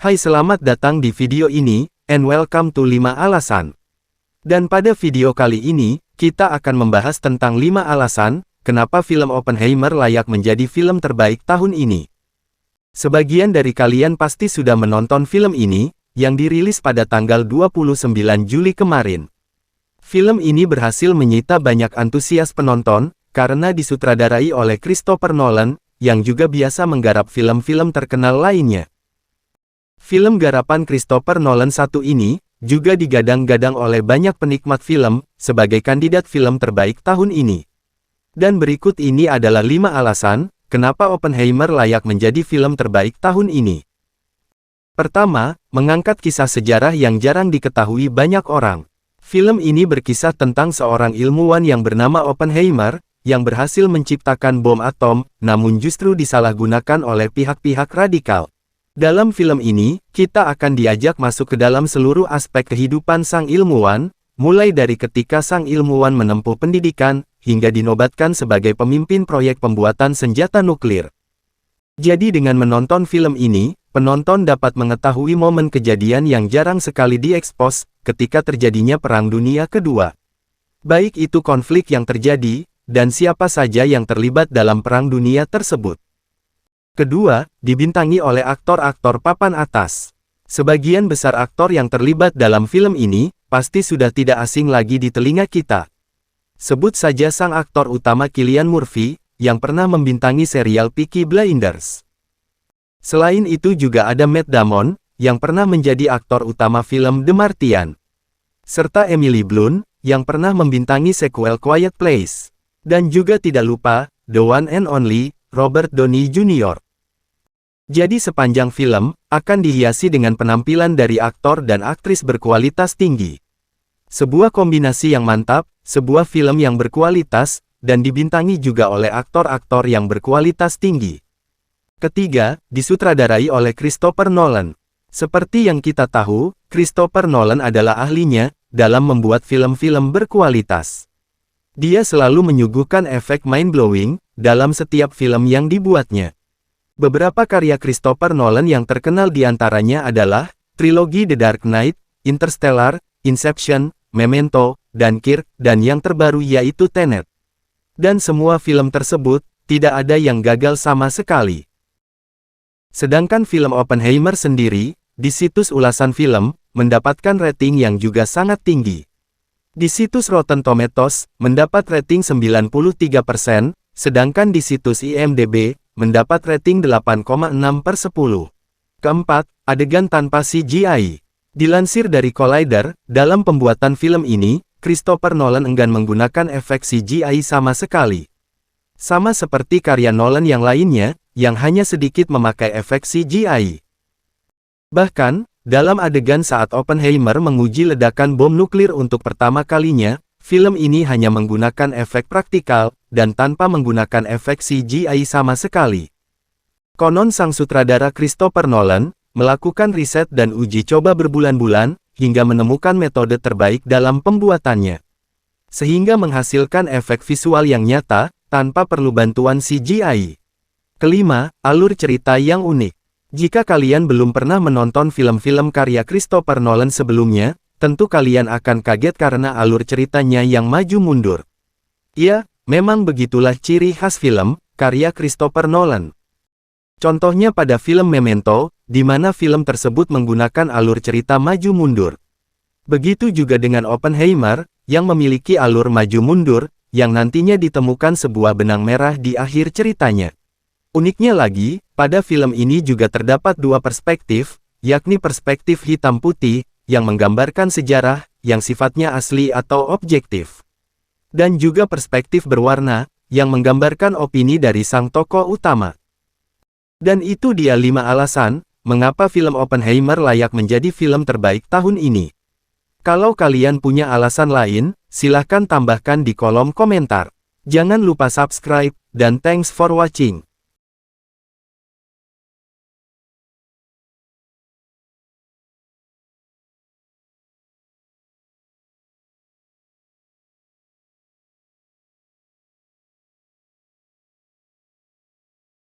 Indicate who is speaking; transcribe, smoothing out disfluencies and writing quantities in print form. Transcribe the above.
Speaker 1: Hai, selamat datang di video ini, and welcome to 5 alasan. Dan pada video kali ini, kita akan membahas tentang 5 alasan, kenapa film Oppenheimer layak menjadi film terbaik tahun ini. Sebagian dari kalian pasti sudah menonton film ini, yang dirilis pada tanggal 29 Juli kemarin. Film ini berhasil menyita banyak antusias penonton, karena disutradarai oleh Christopher Nolan, yang juga biasa menggarap film-film terkenal lainnya. Film garapan Christopher Nolan satu ini, juga digadang-gadang oleh banyak penikmat film, sebagai kandidat film terbaik tahun ini. Dan berikut ini adalah 5 alasan, kenapa Oppenheimer layak menjadi film terbaik tahun ini. Pertama, mengangkat kisah sejarah yang jarang diketahui banyak orang. Film ini berkisah tentang seorang ilmuwan yang bernama Oppenheimer, yang berhasil menciptakan bom atom, namun justru disalahgunakan oleh pihak-pihak radikal. Dalam film ini, kita akan diajak masuk ke dalam seluruh aspek kehidupan sang ilmuwan, mulai dari ketika sang ilmuwan menempuh pendidikan, hingga dinobatkan sebagai pemimpin proyek pembuatan senjata nuklir. Jadi dengan menonton film ini, penonton dapat mengetahui momen kejadian yang jarang sekali diekspos, ketika terjadinya Perang Dunia Kedua. Baik itu konflik yang terjadi, dan siapa saja yang terlibat dalam Perang Dunia tersebut. Kedua, dibintangi oleh aktor-aktor papan atas. Sebagian besar aktor yang terlibat dalam film ini, pasti sudah tidak asing lagi di telinga kita. Sebut saja sang aktor utama Cillian Murphy, yang pernah membintangi serial Peaky Blinders. Selain itu juga ada Matt Damon, yang pernah menjadi aktor utama film The Martian. Serta Emily Blunt, yang pernah membintangi sequel Quiet Place. Dan juga tidak lupa, the one and only, Robert Downey Jr. Jadi sepanjang film, akan dihiasi dengan penampilan dari aktor dan aktris berkualitas tinggi. Sebuah kombinasi yang mantap, sebuah film yang berkualitas, dan dibintangi juga oleh aktor-aktor yang berkualitas tinggi. Ketiga, disutradarai oleh Christopher Nolan. Seperti yang kita tahu, Christopher Nolan adalah ahlinya, dalam membuat film-film berkualitas. Dia selalu menyuguhkan efek mind-blowing, dalam setiap film yang dibuatnya. Beberapa karya Christopher Nolan yang terkenal diantaranya adalah, trilogi The Dark Knight, Interstellar, Inception, Memento, Dunkirk, dan yang terbaru yaitu Tenet. Dan semua film tersebut, tidak ada yang gagal sama sekali. Sedangkan film Oppenheimer sendiri, di situs ulasan film, mendapatkan rating yang juga sangat tinggi. Di situs Rotten Tomatoes, mendapat rating 93%, sedangkan di situs IMDb, mendapat rating 8,6/10. Keempat, adegan tanpa CGI. Dilansir dari Collider, dalam pembuatan film ini, Christopher Nolan enggan menggunakan efek CGI sama sekali. Sama seperti karya Nolan yang lainnya, yang hanya sedikit memakai efek CGI. Bahkan, dalam adegan saat Oppenheimer menguji ledakan bom nuklir untuk pertama kalinya, film ini hanya menggunakan efek praktikal, dan tanpa menggunakan efek CGI sama sekali. Konon sang sutradara Christopher Nolan, melakukan riset dan uji coba berbulan-bulan, hingga menemukan metode terbaik dalam pembuatannya. Sehingga menghasilkan efek visual yang nyata, tanpa perlu bantuan CGI. Kelima, alur cerita yang unik. Jika kalian belum pernah menonton film-film karya Christopher Nolan sebelumnya, tentu kalian akan kaget karena alur ceritanya yang maju mundur. Ya, memang begitulah ciri khas film, karya Christopher Nolan. Contohnya pada film Memento, di mana film tersebut menggunakan alur cerita maju mundur. Begitu juga dengan Oppenheimer, yang memiliki alur maju mundur, yang nantinya ditemukan sebuah benang merah di akhir ceritanya. Uniknya lagi, pada film ini juga terdapat dua perspektif, yakni perspektif hitam putih, yang menggambarkan sejarah, yang sifatnya asli atau objektif. Dan juga perspektif berwarna, yang menggambarkan opini dari sang tokoh utama. Dan itu dia 5 alasan, mengapa film Oppenheimer layak menjadi film terbaik tahun ini. Kalau kalian punya alasan lain, silahkan tambahkan di kolom komentar. Jangan lupa subscribe, dan thanks for watching.